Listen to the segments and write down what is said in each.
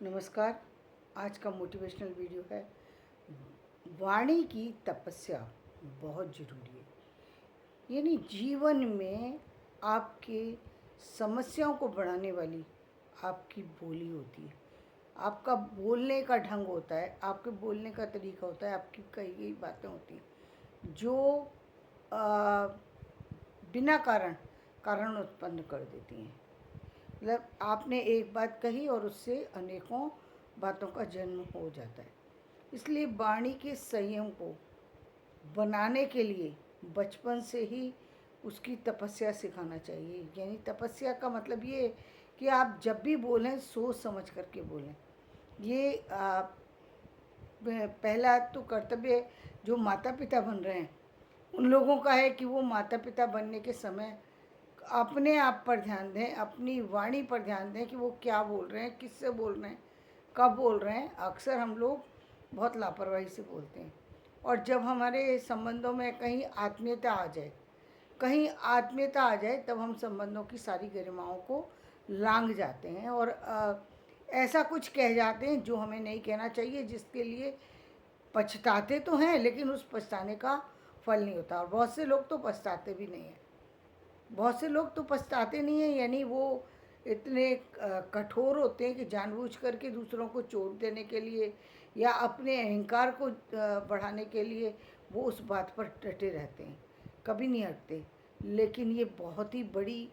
नमस्कार। आज का मोटिवेशनल वीडियो है वाणी की तपस्या बहुत ज़रूरी है। यानी जीवन में आपके समस्याओं को बढ़ाने वाली आपकी बोली होती है, आपका बोलने का ढंग होता है, आपके बोलने का तरीका होता है, आपकी कही गई बातें होती हैं जो आ, बिना कारण उत्पन्न कर देती हैं। मतलब आपने एक बात कही और उससे अनेकों बातों का जन्म हो जाता है। इसलिए वाणी के संयम को बनाने के लिए बचपन से ही उसकी तपस्या सिखाना चाहिए। यानी तपस्या का मतलब ये कि आप जब भी बोलें सोच समझ करके बोलें। ये पहला तो कर्तव्य जो माता पिता बन रहे हैं उन लोगों का है कि वो माता पिता बनने के समय अपने आप पर ध्यान दें, अपनी वाणी पर ध्यान दें कि वो क्या बोल रहे हैं, किससे बोल रहे हैं, कब बोल रहे हैं। अक्सर हम लोग बहुत लापरवाही से बोलते हैं और जब हमारे संबंधों में कहीं आत्मीयता आ जाए तब हम संबंधों की सारी गरिमाओं को लांघ जाते हैं और ऐसा कुछ कह जाते हैं जो हमें नहीं कहना चाहिए, जिसके लिए पछताते तो हैं लेकिन उस पछताने का फल नहीं होता। और बहुत से लोग तो पछताते भी नहीं हैं, यानी वो इतने कठोर होते हैं कि जानबूझ करके दूसरों को चोट देने के लिए या अपने अहंकार को बढ़ाने के लिए वो उस बात पर डटे रहते हैं, कभी नहीं हटते। लेकिन ये बहुत ही बड़ी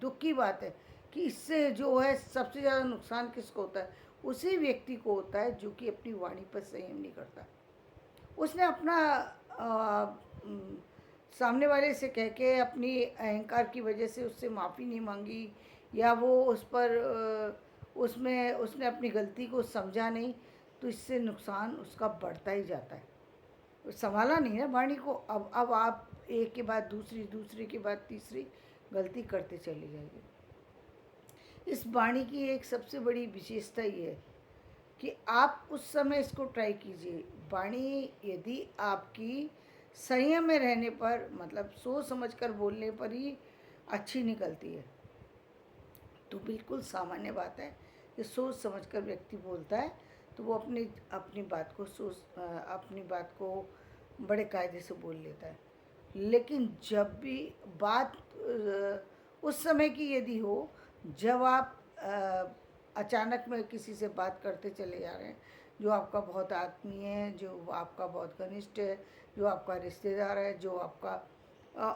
दुख की बात है कि इससे जो है सबसे ज़्यादा नुकसान किसको होता है? उसी व्यक्ति को होता है जो कि अपनी वाणी पर संयम नहीं करता। उसने अपना सामने वाले से कह के अपनी अहंकार की वजह से उससे माफ़ी नहीं मांगी या वो उस पर उसमें उसने अपनी गलती को समझा नहीं, तो इससे नुकसान उसका बढ़ता ही जाता है। संभाला नहीं ना वाणी को। अब आप एक के बाद दूसरी, दूसरी के बाद तीसरी गलती करते चले जाएंगे। इस वाणी की एक सबसे बड़ी विशेषता ये है कि आप उस समय इसको ट्राई कीजिए। वाणी यदि आपकी संयम में रहने पर, मतलब सोच समझ कर बोलने पर ही अच्छी निकलती है, तो बिल्कुल सामान्य बात है कि सोच समझ कर व्यक्ति बोलता है तो वो अपनी बात को बड़े कायदे से बोल लेता है। लेकिन जब भी बात उस समय की यदि हो जब आप अचानक में किसी से बात करते चले जा रहे हैं जो आपका बहुत आत्मीय है, जो आपका बहुत घनिष्ठ है, जो आपका रिश्तेदार है, जो आपका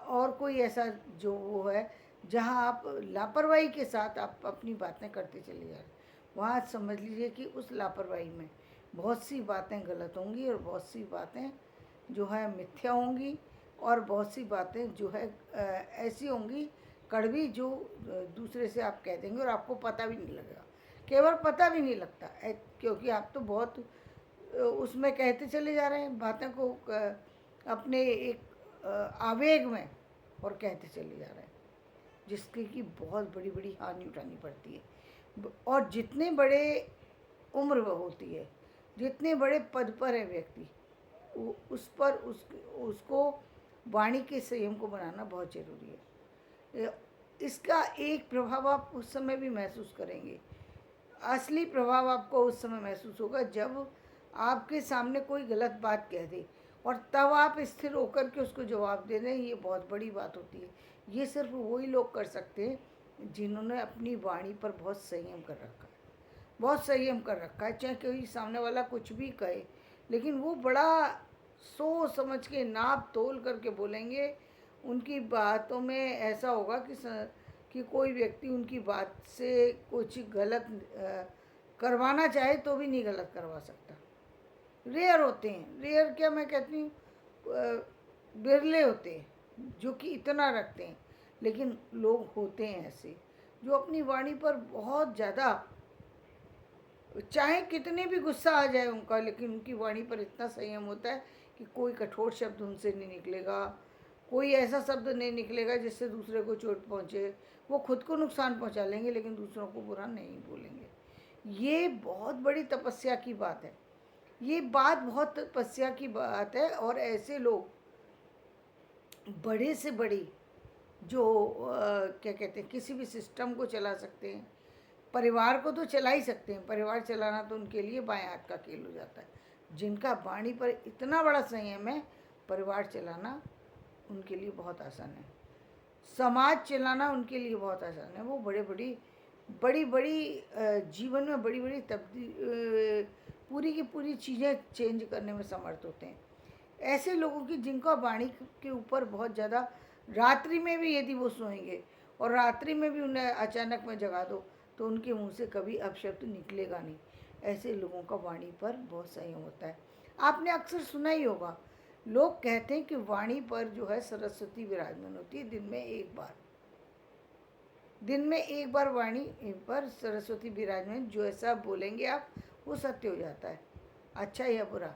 और कोई ऐसा जो वो है जहाँ आप लापरवाही के साथ आप अपनी बातें करते चले जा रहे हैं, वहाँ समझ लीजिए कि उस लापरवाही में बहुत सी बातें गलत होंगी और बहुत सी बातें जो है मिथ्या होंगी और बहुत सी बातें जो है ऐसी होंगी कड़वी जो दूसरे से आप कह देंगे और आपको पता भी नहीं लगेगा। केवल पता भी नहीं लगता क्योंकि आप तो बहुत उसमें कहते चले जा रहे हैं बातें को अपने एक आवेग में और कहते चले जा रहे हैं, जिसकी कि बहुत बड़ी बड़ी हानि उठानी पड़ती है। और जितने बड़े उम्र होती है, जितने बड़े पद पर है व्यक्ति, उस पर उसको वाणी के संयम को बनाना बहुत ज़रूरी है। इसका एक प्रभाव आप उस समय भी महसूस करेंगे। असली प्रभाव आपको उस समय महसूस होगा जब आपके सामने कोई गलत बात कह दे और तब आप स्थिर होकर के उसको जवाब दे दें। ये बहुत बड़ी बात होती है। ये सिर्फ वही लोग कर सकते हैं जिन्होंने अपनी वाणी पर बहुत संयम कर रखा है, बहुत संयम कर रखा है। चाहे कोई सामने वाला कुछ भी कहे लेकिन वो बड़ा सोच समझ के नाप तोल करके बोलेंगे। उनकी बातों में ऐसा होगा कि कोई व्यक्ति उनकी बात से कुछ गलत करवाना चाहे तो भी नहीं गलत करवा सकता। रेयर होते हैं, रेयर क्या मैं कहती हूँ, बिरले होते हैं जो कि इतना रखते हैं। लेकिन लोग होते हैं ऐसे जो अपनी वाणी पर बहुत ज़्यादा, चाहे कितने भी गुस्सा आ जाए उनका, लेकिन उनकी वाणी पर इतना संयम होता है कि कोई कठोर शब्द उनसे नहीं निकलेगा, कोई ऐसा शब्द नहीं निकलेगा जिससे दूसरे को चोट पहुँचे। वो खुद को नुकसान पहुँचा लेंगे लेकिन दूसरों को बुरा नहीं बोलेंगे। ये बहुत बड़ी तपस्या की बात है। ये बात बहुत तपस्या की बात है। और ऐसे लोग बड़े से बड़ी जो क्या कहते हैं किसी भी सिस्टम को चला सकते हैं, परिवार को तो चला ही सकते हैं, परिवार चलाना तो उनके लिए बाएं हाथ का खेल हो जाता है। जिनका वाणी पर इतना बड़ा संयम है, परिवार चलाना उनके लिए बहुत आसान है, समाज चलाना उनके लिए बहुत आसान है। वो बड़ी बड़ी जीवन में बड़ी बड़ी तब्दील, पूरी की पूरी चीज़ें चेंज करने में समर्थ होते हैं। ऐसे लोगों की जिनका वाणी के ऊपर बहुत ज़्यादा, रात्रि में भी यदि वो सोएंगे और रात्रि में भी उन्हें अचानक में जगा दो तो उनके मुंह से कभी अपशब्द निकलेगा नहीं। ऐसे लोगों का वाणी पर बहुत संयम होता है। आपने अक्सर सुना ही होगा, लोग कहते हैं कि वाणी पर जो है सरस्वती विराजमान होती है दिन में एक बार। दिन में एक बार वाणी पर सरस्वती विराजमान, जो ऐसा बोलेंगे आप वो सत्य हो जाता है, अच्छा या बुरा।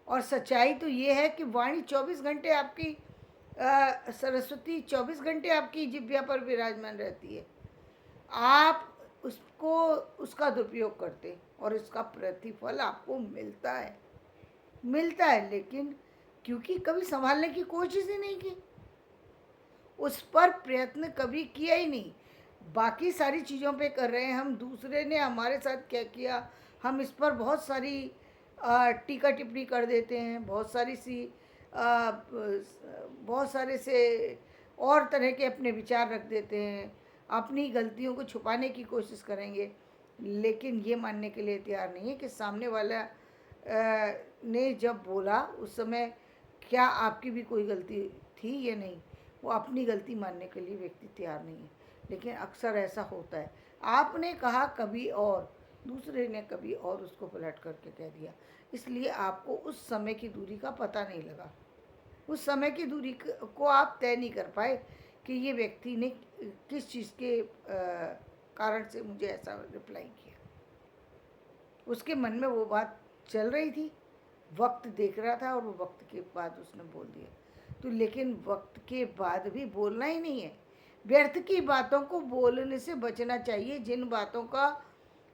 और सच्चाई तो ये है कि वाणी 24 घंटे आपकी, सरस्वती 24 घंटे आपकी जिह्वा पर विराजमान रहती है। आप उसको, उसका दुरुपयोग करते और इसका प्रतिफल आपको मिलता है, लेकिन क्योंकि कभी संभालने की कोशिश ही नहीं की, उस पर प्रयत्न कभी किया ही नहीं। बाकी सारी चीज़ों पे कर रहे हैं हम, दूसरे ने हमारे साथ क्या किया हम इस पर बहुत सारी टीका टिप्पणी कर देते हैं, बहुत सारे से और तरह के अपने विचार रख देते हैं, अपनी गलतियों को छुपाने की कोशिश करेंगे, लेकिन ये मानने के लिए तैयार नहीं है कि सामने वाला ने जब बोला उस समय क्या आपकी भी कोई गलती थी या नहीं। वो अपनी गलती मानने के लिए व्यक्ति तैयार नहीं है, लेकिन अक्सर ऐसा होता है। आपने कहा कभी और, दूसरे ने कभी और उसको पलट करके कह दिया, इसलिए आपको उस समय की दूरी का पता नहीं लगा, उस समय की दूरी को आप तय नहीं कर पाए कि ये व्यक्ति ने किस चीज़ के कारण से मुझे ऐसा रिप्लाई किया। उसके मन में वो बात चल रही थी, वक्त देख रहा था और वो वक्त के बाद उसने बोल दिया। तो लेकिन वक्त के बाद भी बोलना ही नहीं है, व्यर्थ की बातों को बोलने से बचना चाहिए। जिन बातों का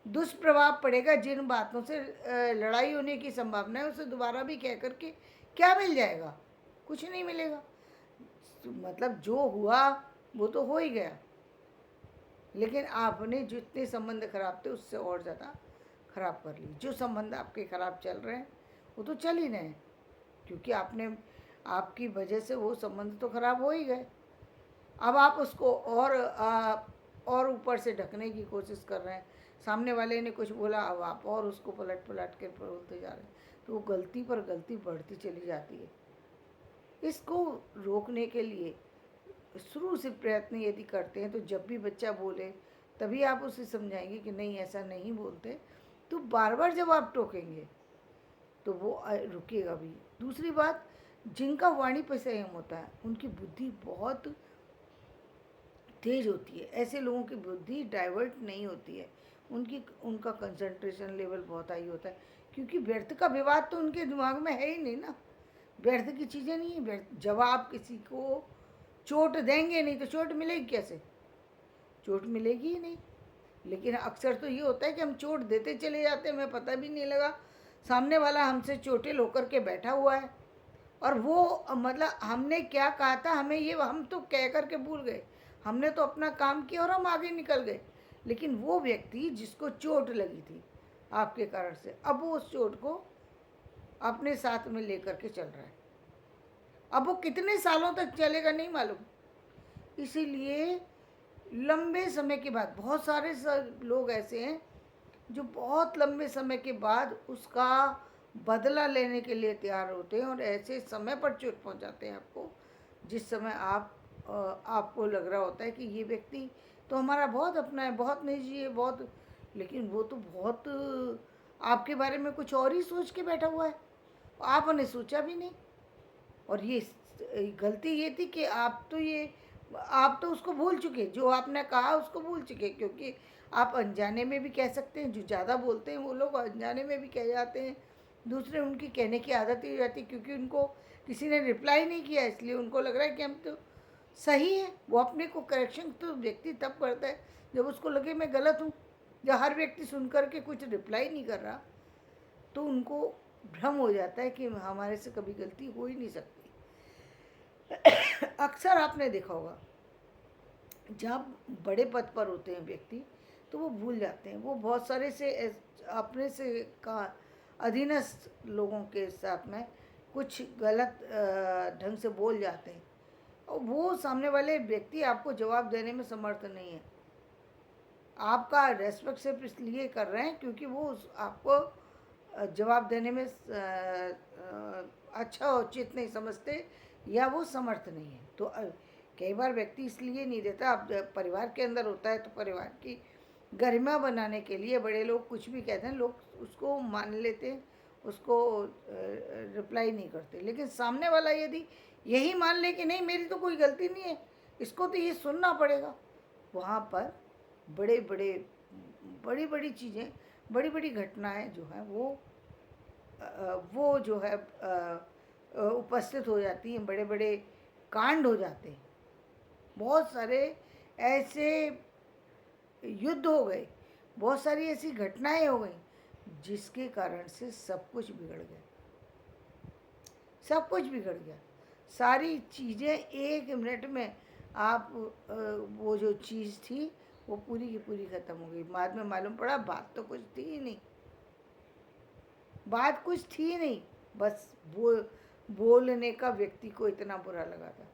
दुष्प्रभाव पड़ेगा, जिन बातों से लड़ाई होने की संभावना है, उसे दोबारा भी कह करके क्या मिल जाएगा, कुछ नहीं मिलेगा। मतलब जो हुआ वो तो हो ही गया, लेकिन आपने जितने संबंध खराब थे उससे और ज़्यादा खराब कर ली। जो संबंध आपके खराब चल रहे हैं वो तो चल ही रहे हैं, क्योंकि आपकी वजह से वो संबंध तो खराब हो ही गए। अब आप उसको और ऊपर से ढकने की कोशिश कर रहे हैं। सामने वाले ने कुछ बोला, अब आप और उसको पलट कर बोलते जा रहे हैं, तो वो गलती पर गलती बढ़ती चली जाती है। इसको रोकने के लिए शुरू से प्रयत्न यदि करते हैं, तो जब भी बच्चा बोले तभी आप उसे समझाएंगे कि नहीं ऐसा नहीं बोलते, तो बार बार जब आप टोकेंगे तो वो रुकेगा भी। दूसरी बात, जिनका वाणी पर संयम होता है उनकी बुद्धि बहुत तेज होती है। ऐसे लोगों की बुद्धि डाइवर्ट नहीं होती है, उनका कंसंट्रेशन लेवल बहुत हाई होता है, क्योंकि व्यर्थ का विवाद तो उनके दिमाग में है ही नहीं ना, व्यर्थ की चीज़ें नहीं है। व्यर्थ, जब आप किसी को चोट देंगे नहीं तो चोट मिलेगी कैसे, चोट मिलेगी ही नहीं। लेकिन अक्सर तो ये होता है कि हम चोट देते चले जाते हैं, हमें पता भी नहीं लगा सामने वाला हमसे चोटिल होकर के बैठा हुआ है, और वो मतलब हमने क्या कहा था, हमें ये हम तो कह कर के भूल गए, हमने तो अपना काम किया और हम आगे निकल गए। लेकिन वो व्यक्ति जिसको चोट लगी थी आपके कारण से, अब वो उस चोट को अपने साथ में लेकर के चल रहा है। अब वो कितने सालों तक चलेगा नहीं मालूम। इसीलिए लंबे समय के बाद बहुत सारे लोग ऐसे हैं जो बहुत लंबे समय के बाद उसका बदला लेने के लिए तैयार होते हैं, और ऐसे समय पर चोट पहुंचाते हैं आपको जिस समय आपको लग रहा होता है कि ये व्यक्ति तो हमारा बहुत अपना है, बहुत निजी है, बहुत, लेकिन वो तो बहुत आपके बारे में कुछ और ही सोच के बैठा हुआ है, आपने सोचा भी नहीं। और ये गलती ये थी कि आप तो उसको भूल चुके, जो आपने कहा उसको भूल चुके, क्योंकि आप अनजाने में भी कह सकते हैं। जो ज़्यादा बोलते हैं वो लोग अनजाने में भी कह जाते हैं, दूसरे उनकी कहने की आदत ही हो जाती है, क्योंकि उनको किसी ने रिप्लाई नहीं किया, इसलिए उनको लग रहा है कि हम तो सही है। वो अपने को करेक्शन तो व्यक्ति तब करता है जब उसको लगे मैं गलत हूँ। जब हर व्यक्ति सुन कर के कुछ रिप्लाई नहीं कर रहा तो उनको भ्रम हो जाता है कि हमारे से कभी गलती हो ही नहीं सकती। अक्सर आपने देखा होगा जब बड़े पद पर होते हैं व्यक्ति, तो वो भूल जाते हैं। वो बहुत सारे से अपने से का अधीनस्थ लोगों के साथ में कुछ गलत ढंग से बोल जाते हैं, और वो सामने वाले व्यक्ति आपको जवाब देने में समर्थ नहीं है। आपका रेस्पेक्ट सिर्फ इसलिए कर रहे हैं क्योंकि वो आपको जवाब देने में अच्छा उचित नहीं समझते, या वो समर्थ नहीं है। तो कई बार व्यक्ति इसलिए नहीं देता। अब परिवार के अंदर होता है तो परिवार की गरिमा बनाने के लिए बड़े लोग कुछ भी कहते हैं, लोग उसको मान लेते हैं, उसको रिप्लाई नहीं करते। लेकिन सामने वाला यदि यही मान ले कि नहीं मेरी तो कोई गलती नहीं है, इसको तो ये सुनना पड़ेगा, वहाँ पर बड़े बड़े बड़ी बड़ी चीज़ें, बड़ी बड़ी घटनाएं जो हैं वो जो है उपस्थित हो जाती हैं, बड़े बड़े कांड हो जाते हैं। बहुत सारे ऐसे युद्ध हो गए, बहुत सारी ऐसी घटनाएं हो गई जिसके कारण से सब कुछ बिगड़ गया, सब कुछ बिगड़ गया। सारी चीज़ें एक मिनट में आप वो जो चीज़ थी वो पूरी की पूरी ख़त्म हो गई। बाद में मालूम पड़ा बात तो कुछ थी ही नहीं, बात कुछ थी नहीं, बस बोलने का व्यक्ति को इतना बुरा लगा था।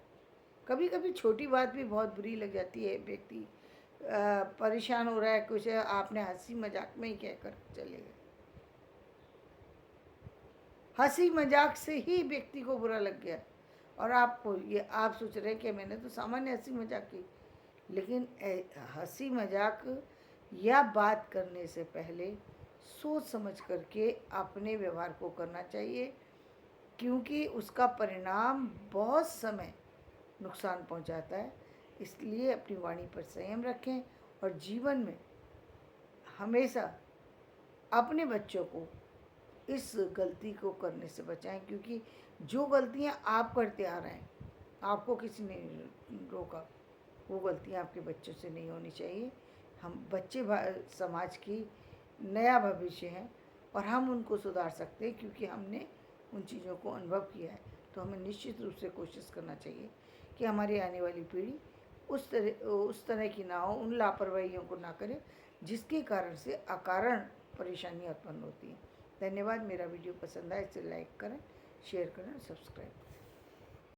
कभी कभी छोटी बात भी बहुत बुरी लग जाती है। व्यक्ति परेशान हो रहा है, कुछ आपने हंसी मजाक में ही कहकर चले गए, हंसी मजाक से ही व्यक्ति को बुरा लग गया, और आपको ये आप सोच रहे हैं कि मैंने तो सामान्य हंसी मजाक की। लेकिन हंसी मजाक या बात करने से पहले सोच समझ करके अपने व्यवहार को करना चाहिए, क्योंकि उसका परिणाम बहुत समय नुकसान पहुंचाता है। इसलिए अपनी वाणी पर संयम रखें, और जीवन में हमेशा अपने बच्चों को इस गलती को करने से बचाएं, क्योंकि जो गलतियां आप करते आ रहे हैं, आपको किसी ने रोका, वो गलतियां आपके बच्चों से नहीं होनी चाहिए। हम बच्चे समाज की नया भविष्य हैं, और हम उनको सुधार सकते हैं क्योंकि हमने उन चीज़ों को अनुभव किया है। तो हमें निश्चित रूप से कोशिश करना चाहिए कि हमारी आने वाली पीढ़ी उस तरह की ना हो, उन लापरवाहियों को ना करे जिसके कारण से अकारण परेशानियाँ उत्पन्न होती हैं। धन्यवाद। मेरा वीडियो पसंद आए इसे लाइक करें, शेयर करें, सब्सक्राइब करें।